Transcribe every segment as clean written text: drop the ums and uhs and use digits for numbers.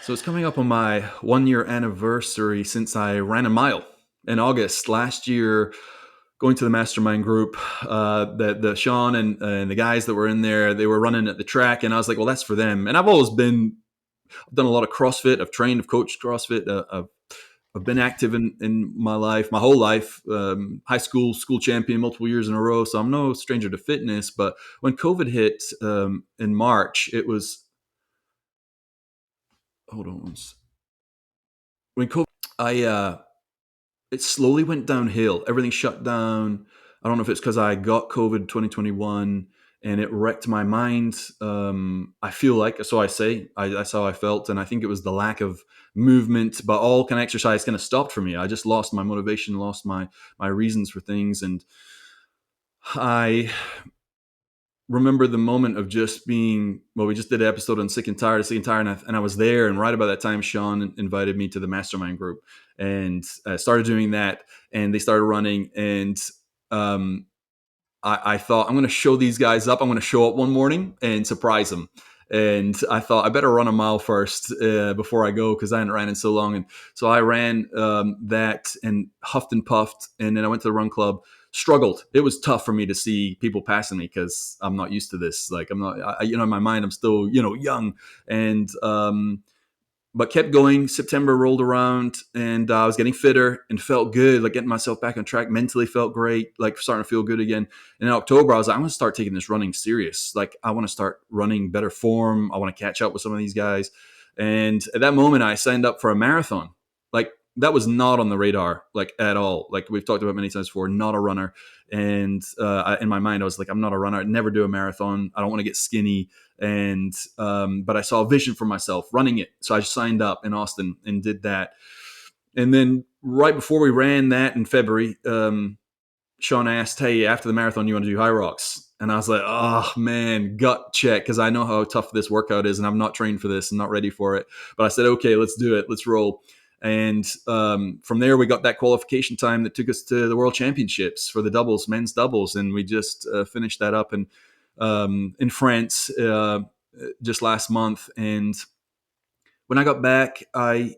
So it's coming up on my 1 year anniversary since I ran a mile in August last year. Going to the mastermind group, the Sean and the guys that were in there, they were running at the track, and I was like, well, that's for them. And I've done a lot of CrossFit. I've trained, I've coached CrossFit. I've been active in my life, my whole life. High school champion multiple years in a row. So I'm no stranger to fitness. But when COVID hit in March, it was hold on. When COVID, I it slowly went downhill. Everything shut down. I don't know if it's because I got COVID 2021 and it wrecked my mind. I feel like, so I say, that's how I felt. And I think it was the lack of movement, but all kind of exercise kind of stopped for me. I just lost my motivation, lost my reasons for things. And I remember the moment of just being, well, we just did an episode on sick and tired, and I was there, and right about that time Sean invited me to the mastermind group, and started doing that, and they started running, and um, I thought, I'm going to show these guys up. I'm going to show up one morning and surprise them. And I thought I better run a mile first before I go, because I hadn't ran in so long. And so I ran that and huffed and puffed. And then I went to the run club, struggled. It was tough for me to see people passing me because I'm not used to this. Like I'm not, in my mind, I'm still, young. And but kept going. September rolled around, and I was getting fitter and felt good, like getting myself back on track. Mentally felt great, like starting to feel good again. And in October, I was like, I'm going to start taking this running serious. Like I want to start running better form. I want to catch up with some of these guys. And at that moment, I signed up for a marathon. Like that was not on the radar, like at all. Like we've talked about many times before, not a runner. And in my mind, I was like, I'm not a runner. I'd never do a marathon. I don't want to get skinny. And but I saw a vision for myself running it, so I signed up in Austin and did that. And then right before we ran that in February, Sean asked, "Hey, after the marathon, you want to do high rocks?" And I was like, "Oh man, gut check," because I know how tough this workout is, and I'm not trained for this and not ready for it. But I said, "Okay, let's do it. Let's roll." And from there, we got that qualification time that took us to the World Championships for the doubles, men's doubles, and we just finished that up in France just last month. And when I got back, I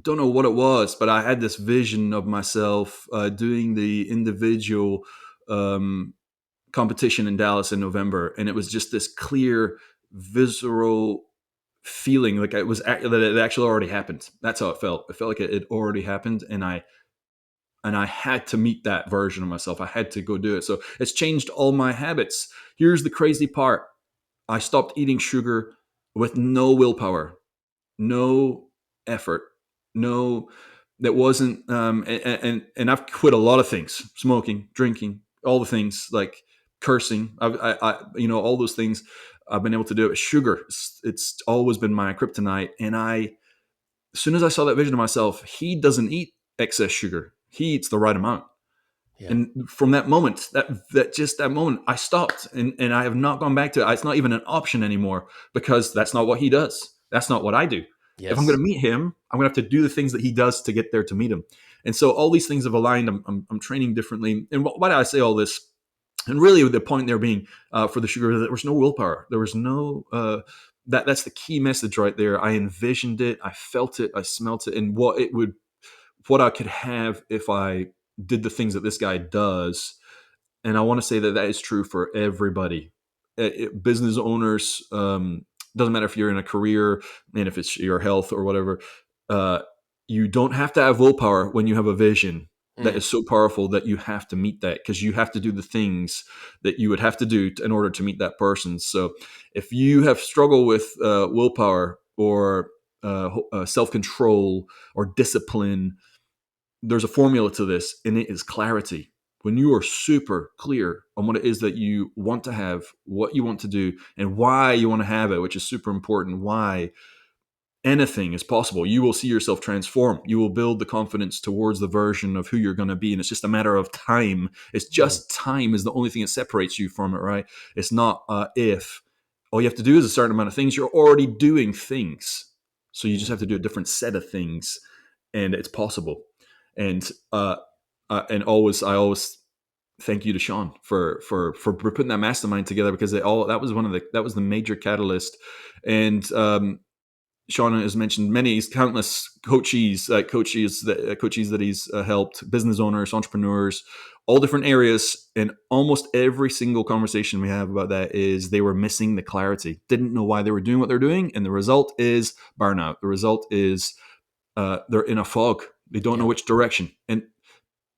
don't know what it was, but I had this vision of myself doing the individual um, competition in Dallas in November, and it was just this clear, visceral feeling like that it actually already happened. That's how it felt. It felt like it had already happened, and I had to meet that version of myself. I had to go do it. So it's changed all my habits. Here's the crazy part: I stopped eating sugar with no willpower, no effort, no. That wasn't, and I've quit a lot of things: smoking, drinking, all the things, like cursing. All those things. I've been able to do it. Sugar, it's always been my kryptonite. And as soon as I saw that vision of myself, he doesn't eat excess sugar. He eats the right amount. Yeah. And from that moment, that moment, I stopped, and I have not gone back to it. It's not even an option anymore, because that's not what he does. That's not what I do. If I'm going Yes. to meet him, I'm going to have to do the things that he does to get there to meet him. And so all these things have aligned. I'm training differently. And why did I say all this? And really, the point there being for the sugar, there was no willpower. There was no. That's the key message right there. I envisioned it. I felt it. I smelt it, and what I could have if I did the things that this guy does. And I want to say that is true for everybody. Business owners, doesn't matter if you're in a career and if it's your health or whatever. Uh, you don't have to have willpower when you have a vision that Mm. is so powerful that you have to meet that, because you have to do the things that you would have to do in order to meet that person. So if you have struggled with willpower or self-control or discipline, there's a formula to this, and it is clarity. When you are super clear on what it is that you want to have, what you want to do, and why you want to have it, which is super important, why anything is possible. You will see yourself transform. You will build the confidence towards the version of who you're going to be. And it's just a matter of time. It's Mm. just time is the only thing that separates you from it, right? It's not if. All you have to do is a certain amount of things. You're already doing things. So you just Mm. have to do a different set of things, and it's possible. And I always thank you to Sean for putting that mastermind together, because that was the major catalyst. And Sean has mentioned many, countless coaches that he's helped, business owners, entrepreneurs, all different areas. And almost every single conversation we have about that is they were missing the clarity, didn't know why they were doing what they're doing. And the result is burnout. The result is they're in a fog. They don't know Yep. which direction. And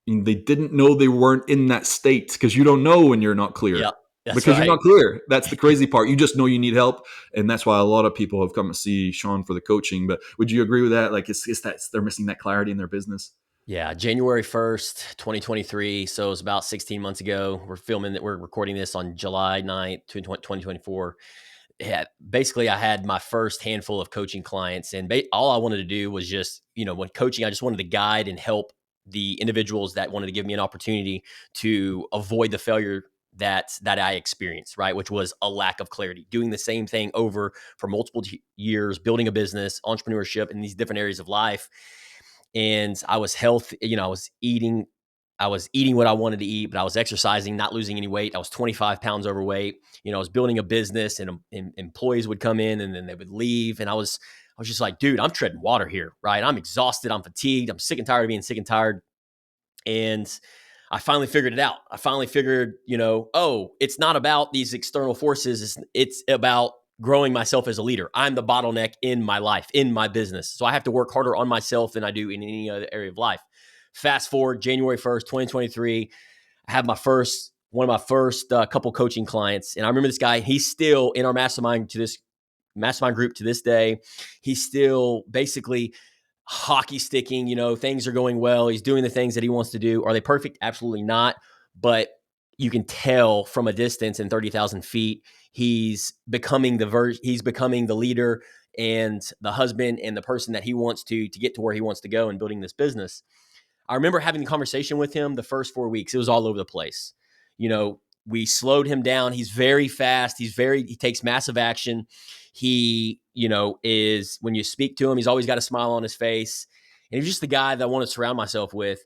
they didn't know they weren't in that state, because you don't know when you're not clear. Yep. That's Because you're right. not clear. That's the crazy part. You just know you need help, and that's why a lot of people have come to see Sean for the coaching. But would you agree with that? Like, it's that they're missing that clarity in their business. Yeah, January 1st, 2023. So it was about 16 months ago. We're recording this on July 9th, 2024. Yeah, basically, I had my first handful of coaching clients, and all I wanted to do was just, when coaching, I just wanted to guide and help the individuals that wanted to give me an opportunity to avoid the failure that I experienced, right? Which was a lack of clarity, doing the same thing over for multiple years, building a business, entrepreneurship, in these different areas of life. And I was healthy, I was eating what I wanted to eat, but I was exercising, not losing any weight. I was 25 pounds overweight. I was building a business, and employees would come in and then they would leave. And I was just like, dude, I'm treading water here, right? I'm exhausted. I'm fatigued. I'm sick and tired of being sick and tired. And I finally figured it out. I finally figured, oh, it's not about these external forces. It's about growing myself as a leader. I'm the bottleneck in my life, in my business. So I have to work harder on myself than I do in any other area of life. Fast forward January 1st, 2023, I have one of my first couple coaching clients. And I remember this guy, he's still in our mastermind group to this day. He's still basically hockey sticking, things are going well. He's doing the things that he wants to do. Are they perfect? Absolutely not. But you can tell from a distance in 30,000 feet, he's becoming the leader and the husband and the person that he wants to get to where he wants to go in building this business. I remember having the conversation with him the first 4 weeks. It was all over the place. We slowed him down. He's very fast. He takes massive action. He, is, when you speak to him, he's always got a smile on his face. And he's just the guy that I want to surround myself with.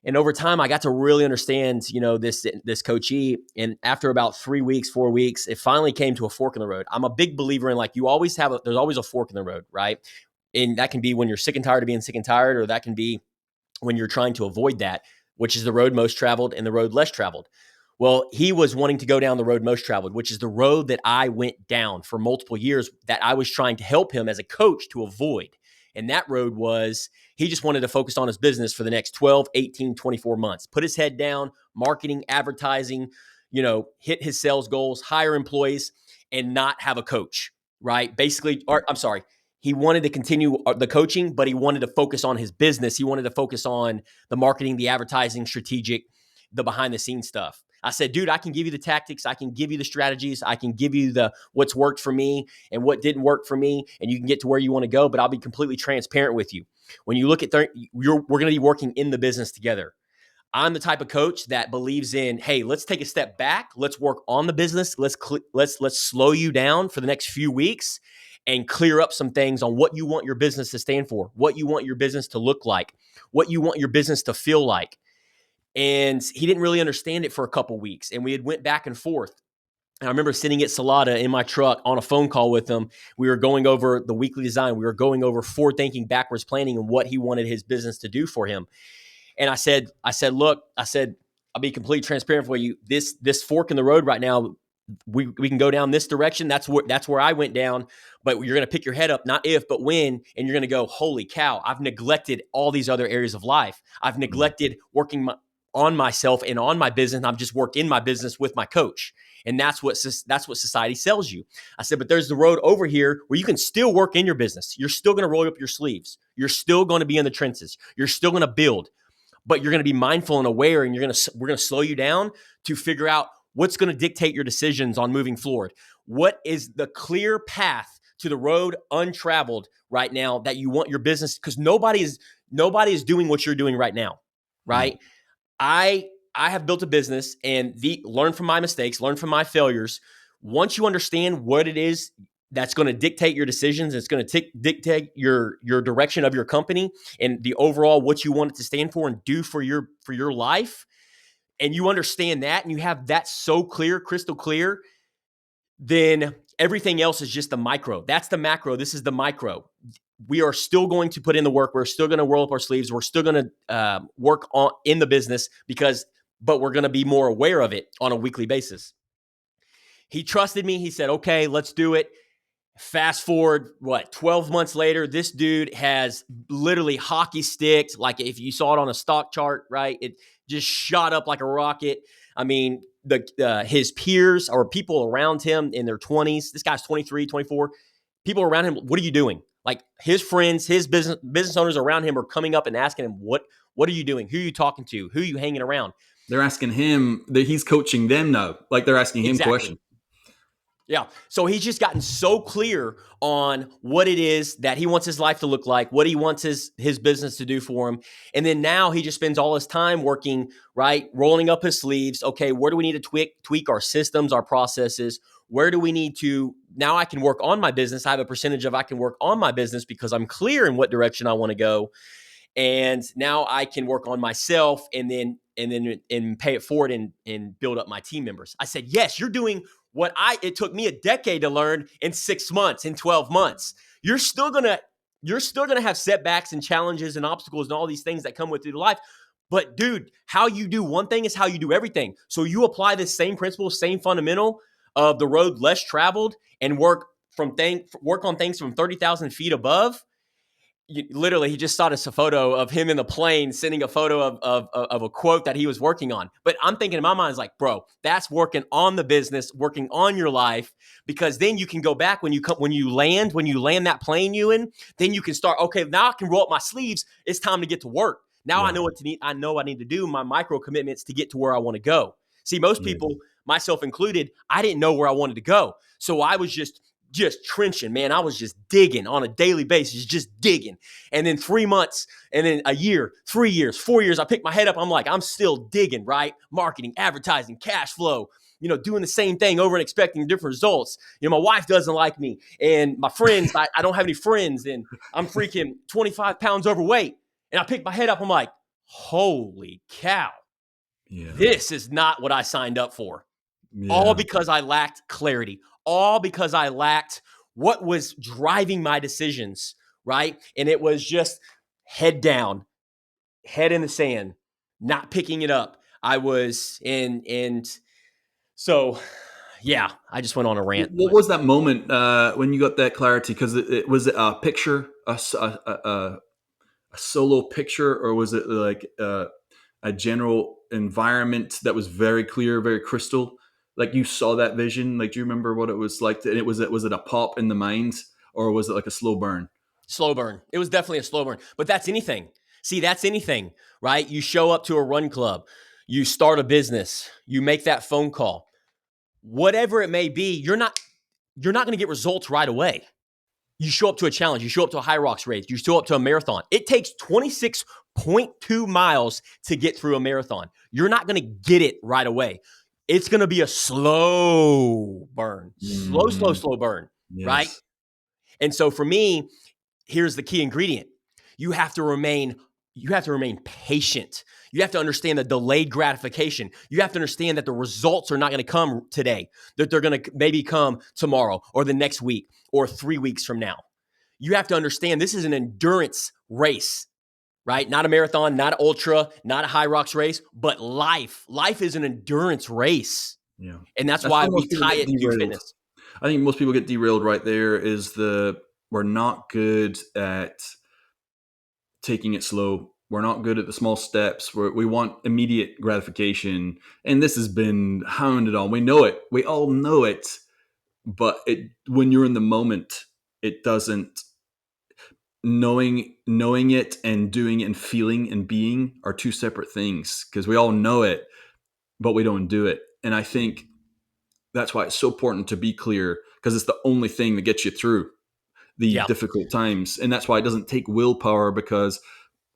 And over time, I got to really understand, this coachee. And after about 3 weeks, 4 weeks, it finally came to a fork in the road. I'm a big believer in, like, there's always a fork in the road, right? And that can be when you're sick and tired of being sick and tired, or that can be when you're trying to avoid that, which is the road most traveled and the road less traveled. Well, he was wanting to go down the road most traveled, which is the road that I went down for multiple years, that I was trying to help him as a coach to avoid. And that road was, he just wanted to focus on his business for the next 12, 18, 24 months, put his head down, marketing, advertising, hit his sales goals, hire employees, and not have a coach, right? Basically, or I'm sorry, he wanted to continue the coaching, but he wanted to focus on his business. He wanted to focus on the marketing, the advertising, strategic, the behind the scenes stuff. I said, dude, I can give you the tactics. I can give you the strategies. I can give you what's worked for me and what didn't work for me. And you can get to where you want to go, but I'll be completely transparent with you. When you look at we're going to be working in the business together. I'm the type of coach that believes in, hey, let's take a step back. Let's work on the business. Let's slow you down for the next few weeks and clear up some things on what you want your business to stand for, what you want your business to look like, what you want your business to feel like. And he didn't really understand it for a couple weeks. And we had went back and forth. And I remember sitting at Salada in my truck on a phone call with him. We were going over the weekly design. We were going over forward thinking, backwards planning, and what he wanted his business to do for him. And I said, look, I'll be completely transparent for you. This fork in the road right now, we can go down this direction. That's where I went down. But you're going to pick your head up, not if, but when. And you're going to go, holy cow, I've neglected all these other areas of life. I've neglected working on myself and on my business. I'm just working my business with my coach. And that's what society sells you. I said, but there's the road over here where you can still work in your business. You're still going to roll up your sleeves. You're still going to be in the trenches. You're still going to build. But you're going to be mindful and aware, and we're going to slow you down to figure out what's going to dictate your decisions on moving forward. What is the clear path to the road untraveled right now that you want your business? Because nobody is doing what you're doing right now, right? I have built a business and learn from my mistakes, learn from my failures. Once you understand what it is that's going to dictate your decisions, it's going to dictate your direction of your company and the overall what you want it to stand for and do for your life, and you understand that and you have that so clear, crystal clear, then Everything else is just the micro. That's the macro. This is the micro. We are still going to put in the work. We're still going to roll up our sleeves. We're still going to work on in the business but we're going to be more aware of it on a weekly basis. He trusted me. He said, okay, let's do it. Fast forward, 12 months later, this dude has literally hockey sticked. Like if you saw it on a stock chart, right? It just shot up like a rocket. I mean, his peers or people around him in their 20s, this guy's 23, 24, people around him, what are you doing? Like his friends, his business owners around him are coming up and asking him, what are you doing? Who are you talking to? Who are you hanging around? They're asking him that he's coaching them now. Like they're asking him Exactly. questions. Yeah. So he's just gotten so clear on what it is that he wants his life to look like, what he wants his business to do for him. And then now he just spends all his time working, right? Rolling up his sleeves. Okay, where do we need to tweak our systems, our processes? Where do we need to, now I can work on my business. I have a percentage of I can work on my business because I'm clear in what direction I want to go. And now I can work on myself and pay it forward and build up my team members. I said, yes, you're doing what it took me a decade to learn in 6 months, in 12 months. You're still gonna have setbacks and challenges and obstacles and all these things that come with through life. But dude, how you do one thing is how you do everything. So you apply this same principle, same fundamental of the road less traveled and work on things from 30,000 feet above. Literally, he just shot us a photo of him in the plane, sending a photo of a quote that he was working on. But I'm thinking in my mind, is like, bro, that's working on the business, working on your life, because then you can go back when you land that plane, then you can start. Okay, now I can roll up my sleeves. It's time to get to work. Now Yeah. I know what to need. I know I need to do my micro commitments to get to where I want to go. See, most Yeah. people, myself included, I didn't know where I wanted to go, so I was just trenching, man. I was just digging on a daily basis, just digging. And then 3 months, and then a year, 3 years, 4 years, I picked my head up. I'm like, I'm still digging, right? Marketing, advertising, cash flow, doing the same thing over and expecting different results. My wife doesn't like me, and my friends, I don't have any friends, and I'm freaking 25 pounds overweight. And I picked my head up. I'm like, holy cow, Yeah. this is not what I signed up for. All Yeah. because I lacked clarity, all because I lacked what was driving my decisions, right? And it was just head down, head in the sand, not picking it up. I was in, and so, yeah, I just went on a rant. What But was that moment when you got that clarity? Because it was it a picture, a solo picture, or was it like a general environment that was very clear, very crystal? Like you saw that vision. Like, do you remember what it was like? And was it a pop in the mind, or was it like a slow burn? slow burn. It was definitely a slow burn, but that's anything. See, that's anything, right? You show up to a run club, you start a business, you make that phone call, whatever it may be, you're not going to get results right away. You show up to a challenge, you show up to a high rocks race, you show up to a marathon. It takes 26.2 miles to get through a marathon. You're not going to get it right away. It's going to be a slow burn, Hmm. slow burn, right? Yes. And so for me, here's the key ingredient. You have to remain patient. You have to understand the delayed gratification. You have to understand that the results are not going to come today, that they're going to maybe come tomorrow or the next week or 3 weeks from now. You have to understand this is an endurance race, right? Not a marathon, not an ultra, not a high rocks race, but life. Life is an endurance race. Yeah. And that's That's why where we most people tie get it to derailed. fitness. I think most people get derailed right there. Is we're not good at taking it slow. We're not good at the small steps. We want immediate gratification, and this has been hounded on. We know it. We all know it. But when you're in the moment, it doesn't. Knowing it and doing it and feeling and being are two separate things, because we all know it, but we don't do it. And I think that's why it's so important to be clear, because it's the only thing that gets you through the Yeah. difficult times. And that's why it doesn't take willpower, because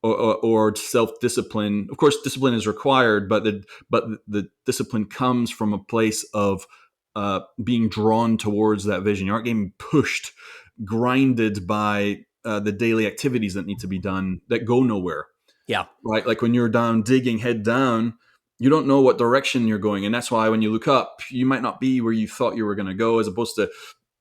or self-discipline. Of course, discipline is required, but the discipline comes from a place of being drawn towards that vision. You aren't getting pushed, grinded by the daily activities that need to be done that go nowhere. Yeah. Right? Like when you're down digging head down, you don't know what direction you're going, and that's why when you look up, you might not be where you thought you were going to go. As opposed to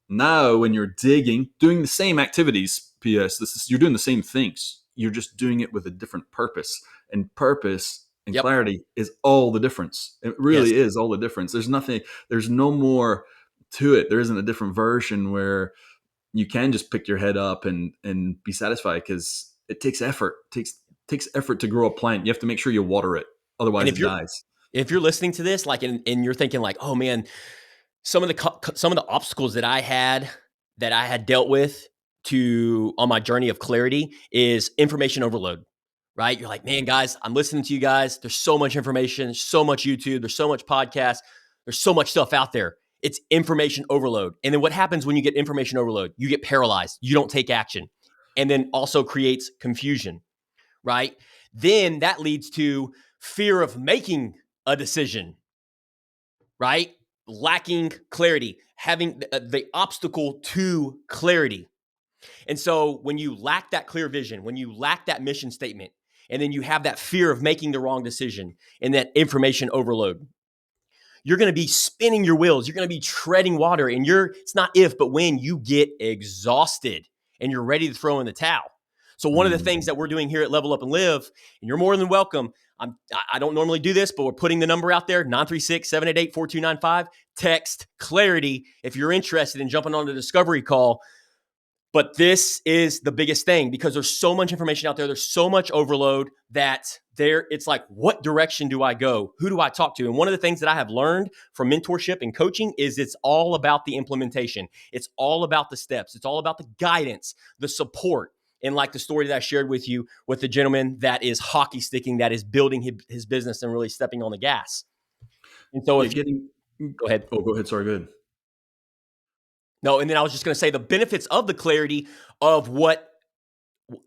Now, when you're digging, doing the same activities, you're doing the same things. You're just doing it with a different purpose. And purpose and Yep. clarity is all the difference. It Yes. really is all the difference. There's no more to it. There isn't a different version where you can just pick your head up and be satisfied, because it takes effort. It takes effort to grow a plant. You have to make sure you water it, And otherwise it dies. if you're listening to this, like, and you're thinking like, oh man, some of the obstacles that I had dealt with to on my journey of clarity is information overload. Right? You're like, man, guys, I'm listening to you guys. There's so much information, there's so much YouTube, there's so much podcast, there's so much stuff out there. It's information overload. And then what happens when you get information overload? You get paralyzed. You don't take action. And then also creates confusion, right? Then that leads to fear of making a decision, right? Lacking clarity, having the obstacle to clarity. And so when you lack that clear vision, when you lack that mission statement, and then you have that fear of making the wrong decision and that information overload, you're going to be spinning your wheels. You're going to be treading water. And it's not if, but when you get exhausted and you're ready to throw in the towel. So one of the things Mm. that we're doing here at Level Up and Live, and you're more than welcome. I don't normally do this, but we're putting the number out there, 936-788-4295. Text clarity if you're interested in jumping on the discovery call. But this is the biggest thing, because there's so much information out there. There's so much overload that it's like, what direction do I go? Who do I talk to? And one of the things that I have learned from mentorship and coaching is it's all about the implementation. It's all about the steps. It's all about the guidance, the support. And like the story that I shared with you with the gentleman that is hockey sticking, that is building his business and really stepping on the gas. And so Yeah, if you getting. go ahead. Oh, go ahead. Sorry, go ahead. No, and then I was just going to say the benefits of the clarity of what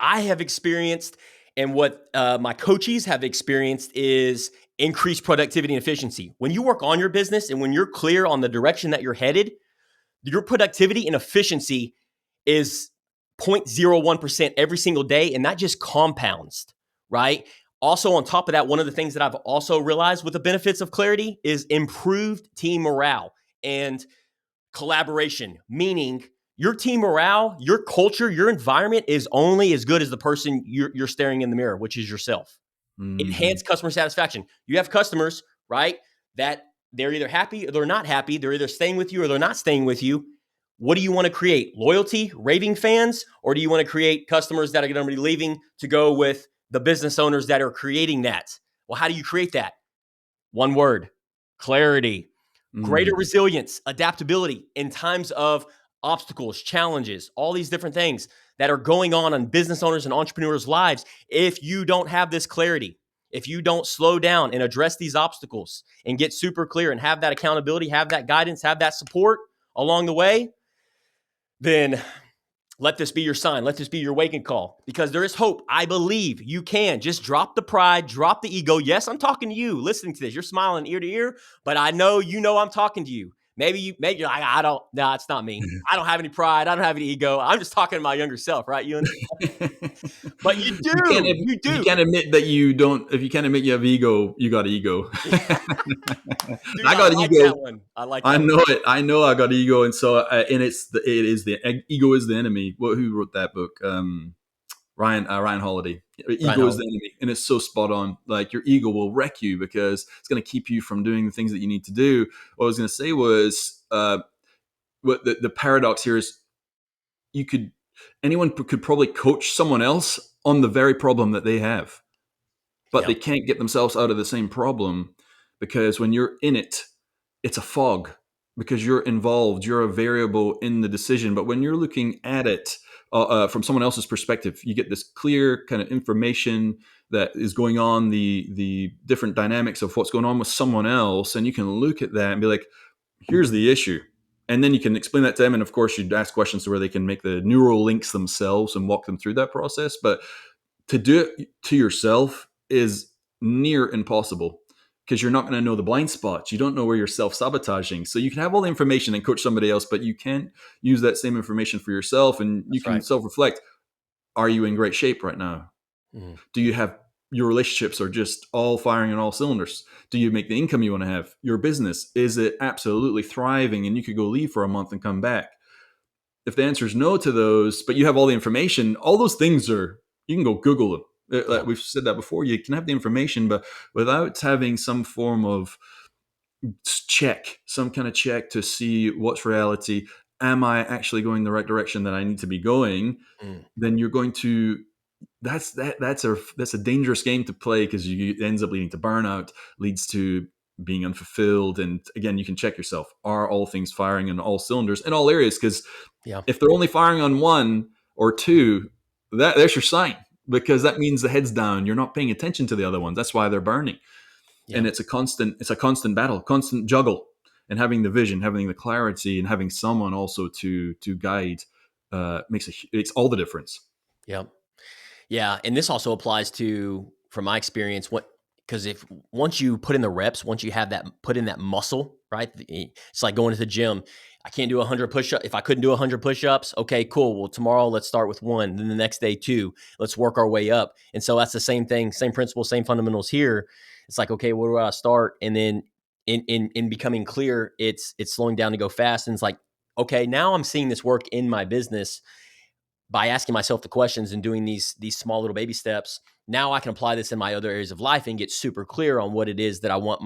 I have experienced and what my coaches have experienced is increased productivity and efficiency. When you work on your business and when you're clear on the direction that you're headed, your productivity and efficiency is 0.01% every single day. And that just compounds, right? Also, on top of that, one of the things that I've also realized with the benefits of clarity is improved team morale and collaboration, meaning your team morale, your culture, your environment is only as good as the person you're staring in the mirror, which is yourself. Hmm. Enhance customer satisfaction. You have customers, right, that they're either happy or they're not happy. They're either staying with you or they're not staying with you. What do you want to create? Loyalty, raving fans, or do you want to create customers that are going to be leaving to go with the business owners that are creating that? Well, how do you create that? One word: clarity. Greater Mm. resilience, adaptability in times of obstacles, challenges, all these different things that are going on business owners and entrepreneurs' lives. If you don't have this clarity, if you don't slow down and address these obstacles and get super clear and have that accountability, have that guidance, have that support along the way, then let this be your sign. Let this be your wake-up call, because there is hope. I believe you can. Just drop the pride, drop the ego. Yes, I'm talking to you listening to this. You're smiling ear to ear, but I know I'm talking to you. Maybe you're like, I don't, no, it's not me. I don't have any pride. I don't have any ego. I'm just talking to my younger self, right, Ewan? But you You can't. do. You If you do. can't admit that you don't. If you can't admit you have ego, you got ego. Dude, I I got like that ego. one. I like I that one. know it. I know I got ego, and so and it is the ego is the enemy. Who wrote that book? Ryan Holiday. Ryan Ego is the Holiday. enemy, and it's so spot on. Like, your ego will wreck you because it's going to keep you from doing the things that you need to do. What I was going to say was, what the paradox here is, you could anyone could probably coach someone else on the very problem that they have, but Yeah, they can't get themselves out of the same problem, because when you're in it, it's a fog, because you're involved, you're a variable in the decision. But when you're looking at it from someone else's perspective, you get this clear kind of information that is going on, the different dynamics of what's going on with someone else, and you can look at that and be like, here's the issue. And then you can explain that to them. And of course, you'd ask questions to where they can make the neural links themselves and walk them through that process. But to do it to yourself is near impossible, because you're not going to know the blind spots. You don't know where you're self sabotaging. So you can have all the information and coach somebody else, but you can't use that same information for yourself. And you that's can right. self reflect. Are you in great shape right now? Mhm. Do you have your relationships are just all firing on all cylinders? Do you make the income you want to have? Your business, is it absolutely thriving and you could go leave for a month and come back? if the answer is no to those, but you have all the information, all those things are, you can go Google them. Yeah. Like we've said that before. You can have the information, but without having some form of check, some kind of check to see what's reality, am I actually going the right direction that I need to be going? Mm. Then you're going to, that's a dangerous game to play, because it ends up leading to burnout, leads to being unfulfilled. And again, you can check yourself: are all things firing in all cylinders in all areas? Because Yeah. if they're only firing on one or two, there's your sign, because that means the head's down. You're not paying attention to the other ones. That's why they're burning. Yeah. And it's a constant battle, constant juggle. And having the vision, having the clarity, and having someone also to guide makes all the difference. Yeah. Yeah, and this also applies to, from my experience, what, because if once you put in the reps, once you have that put in that muscle, right? It's like going to the gym. I can't do 100 push-ups. If I couldn't do 100 push-ups, okay, cool. Well, tomorrow let's start with one, then the next day two. Let's work our way up. And so that's the same thing, same principle, same fundamentals here. It's like, okay, where do I start? And then in becoming clear, it's slowing down to go fast. And it's like, okay, now I'm seeing this work in my business by asking myself the questions and doing these small little baby steps. Now I can apply this in my other areas of life and get super clear on what it is that I want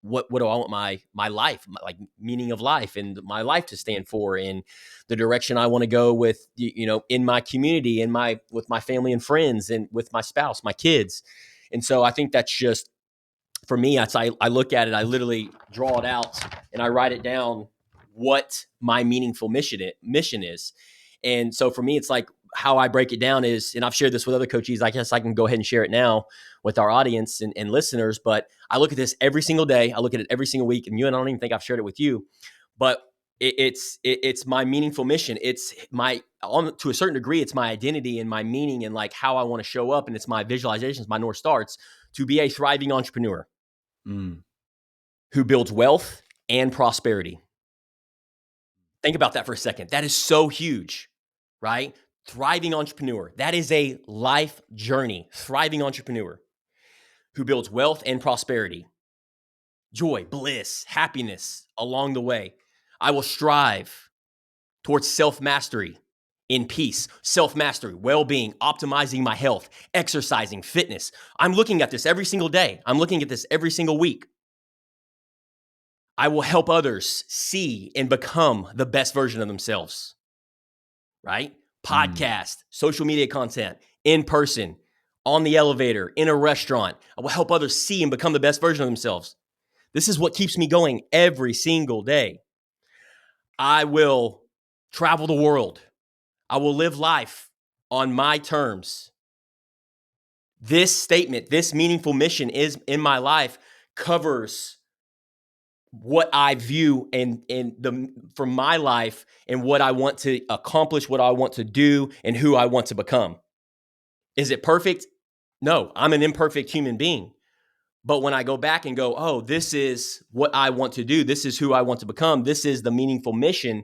what do I want my life, like meaning of life, and my life to stand for, in the direction I want to go with, in my community, with my family and friends, and with my spouse, my kids. And so I think that's just, for me, I look at it, I literally draw it out and I write it down, what my meaningful mission is. And so for me, it's like, how I break it down is, and I've shared this with other coaches, I guess I can go ahead and share it now with our audience and listeners, but I look at this every single day. I look at it every single week, and I don't even think I've shared it with you, but it's my meaningful mission. It's to a certain degree, it's my identity and my meaning, and like how I want to show up. And it's my visualizations, my North Stars, to be a thriving entrepreneur Mm. who builds wealth and prosperity. Think about that for a second. That is so huge, right? Thriving entrepreneur. That is a life journey. Thriving entrepreneur who builds wealth and prosperity, joy, bliss, happiness along the way. I will strive towards self-mastery in peace, self-mastery, well-being, optimizing my health, exercising, fitness. I'm looking at this every single day. I'm looking at this every single week. I will help others see and become the best version of themselves, right? Mm. Podcast, social media content, in person, on the elevator, in a restaurant. I will help others see and become the best version of themselves. This is what keeps me going every single day. I will travel the world. I will live life on my terms. This statement, this meaningful mission is in my life, covers what I view from my life, and what I want to accomplish, what I want to do, and who I want to become. Is it perfect? No, I'm an imperfect human being. But when I go back and go, oh, this is what I want to do, this is who I want to become, this is the meaningful mission,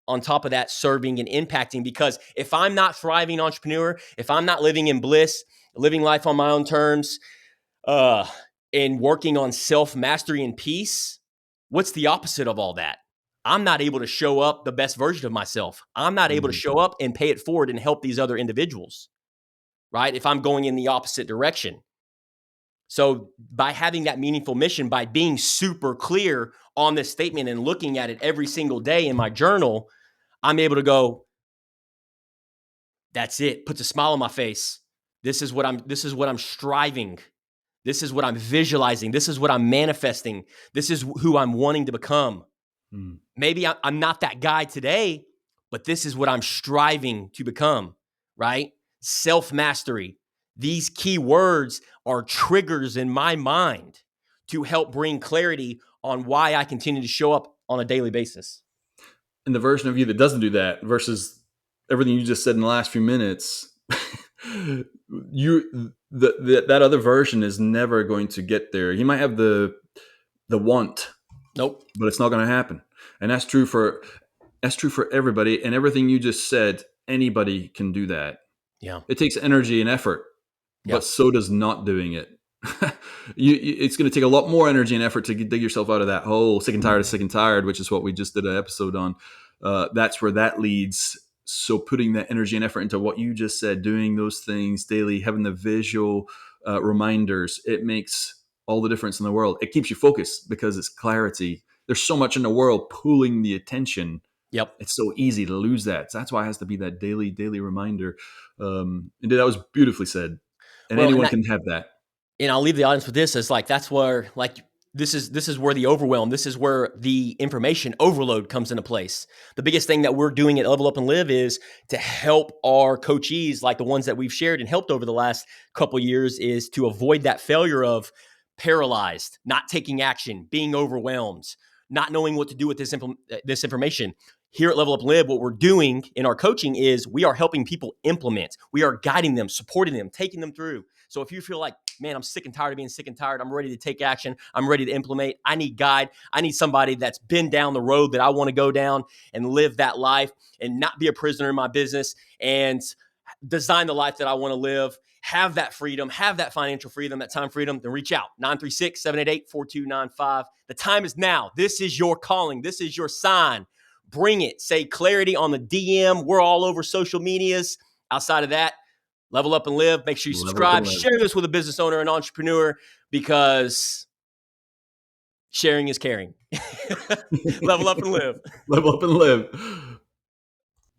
on top of that, serving and impacting. Because if I'm not thriving entrepreneur, if I'm not living in bliss, living life on my own terms, and working on self-mastery and peace, what's the opposite of all that? I'm not able to show up the best version of myself. I'm not able to Mm. show up and pay it forward and help these other individuals, right? If I'm going in the opposite direction. So by having that meaningful mission, by being super clear on this statement and looking at it every single day in my journal, I'm able to go, that's it. Puts a smile on my face. This is what I'm striving. This is what I'm visualizing. This is what I'm manifesting. This is who I'm wanting to become. Mm. Maybe I'm not that guy today, but this is what I'm striving to become, right? Self-mastery. These key words are triggers in my mind to help bring clarity on why I continue to show up on a daily basis. And the version of you that doesn't do that versus everything you just said in the last few minutes, that other version is never going to get there. You might have the want, Nope. but it's not going to happen. And that's true for everybody. And everything you just said, anybody can do that. Yeah. It takes energy and effort, Yeah. but so does not doing it. It's going to take a lot more energy and effort to dig yourself out of that hole. Sick and tired, which is what we just did an episode on. that's where that leads. So putting that energy and effort into what you just said, doing those things daily, having the visual reminders, it makes all the difference in the world. It keeps you focused because it's clarity. There's so much in the world pulling the attention. Yep. It's so easy to lose that. So that's why it has to be that daily reminder. And that was beautifully said. And Well, and anyone that, can have that. and I'll leave the audience with this as like, that's where like, this is where the overwhelm, this is where the information overload comes into place. The biggest thing that we're doing at Level Up and Live is to help our coachees, like the ones that we've shared and helped over the last couple of years, is to avoid that failure of paralyzed, not taking action, being overwhelmed, not knowing what to do with this information. Here at Level Up and Live, what we're doing in our coaching is we are helping people implement. We are guiding them, supporting them, taking them through. So if you feel like, man, I'm sick and tired of being sick and tired, I'm ready to take action, I'm ready to implement, I need guide, I need somebody that's been down the road that I want to go down and live that life and not be a prisoner in my business and design the life that I want to live, have that freedom, have that financial freedom, that time freedom, then reach out. 936-788-4295. The time is now. This is your calling. This is your sign. Bring it. Say clarity on the DM. We're all over social medias. Outside of that, Level Up and Live. Make sure you Level up subscribe. and live. Share this with a business owner and entrepreneur, because sharing is caring. Level Up and Live. Level up and live.